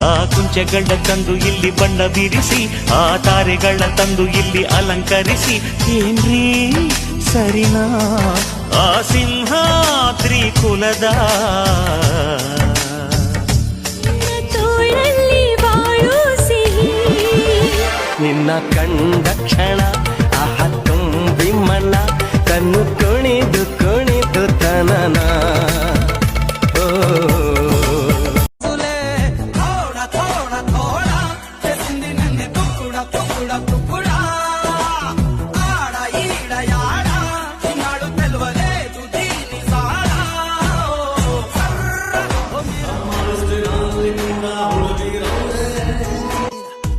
ಆ ಕುಂಚಗಳ ತಂದು ಇಲ್ಲಿ ಬಣ್ಣ ಬೀರಿಸಿ, ಆ ತಾರೆಗಳ ತಂದು ಇಲ್ಲಿ ಅಲಂಕರಿಸಿ, ಏನ್ರೀ ಸರಿನಾ ಆ ಸಿಂಹಾದ್ರಿ ಕುಲದ ತೋಳಲ್ಲಿ ಬಾಳು ಸಿಹಿ ನಿನ್ನ ಕಂಡ ಕ್ಷಣ ಆಹ ತುಂಬಿ ಮನ ಕಣ್ಣು ಕುಣಿದು ಕುಣಿದು ತನನ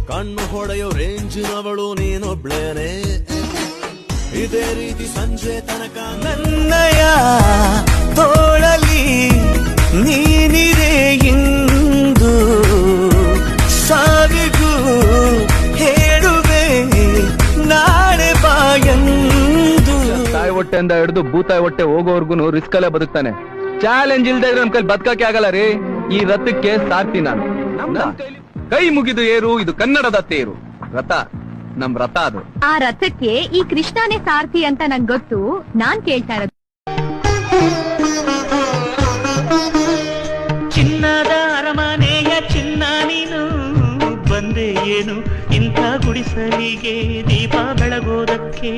ಕಣ್ಣು ಹೊಡೆಯೋ ರೇಂಜಿನವಳು ನೀನೊಬ್ಳೇನೆ, ಇದೇ ರೀತಿ ಸಂಜೆ ತನಕ ನನ್ನಯ ತೋಳಲಿ ನೀನಿರೆ ಇಂದು ಸಾವಿಗೂ ಹೇಳುವೆ ನಾಳೆ ಬಾಯಂದು. ತಾಯಿ ಹೊಟ್ಟೆಯಿಂದ ಹಿಡಿದು ಭೂತಾಯಿ ಹೊಟ್ಟೆ ಹೋಗೋವರ್ಗು ರಿಸ್ಕ್ ಅಲ್ಲೇ ಬದುಕ್ತಾನೆ. ಚಾಲೆಂಜ್ ಇಲ್ದೇ ಇದ್ರೆ ನಮ್ ಕೈಲಿ ಬದುಕಕ್ಕೆ ಆಗಲ್ಲ ರೀ. ಈ ರಥಕ್ಕೆ ಸಾರ್ತಿ ನಾನು. ಕೈ ಮುಗಿದು ಏರು, ಇದು ಕನ್ನಡದ ತೇರು. ರಥ ನಮ್ ರಥ ಅದು. ಆ ರಥಕ್ಕೆ ಈ ಕೃಷ್ಣನೇ ಸಾರ್ಥಿ ಅಂತ ನಂಗೆ ಗೊತ್ತು. ನಾನ್ ಕೇಳ್ತಾ ಇರೋದು ಚಿನ್ನದ ಅರಮನೆಯ ಚಿನ್ನ ನೀನು ಬಂದೆ ಏನು ಇಂಥ ಗುಡಿಸಲಿಗೆ ದೀಪ ಬೆಳಗೋದಕ್ಕೆ.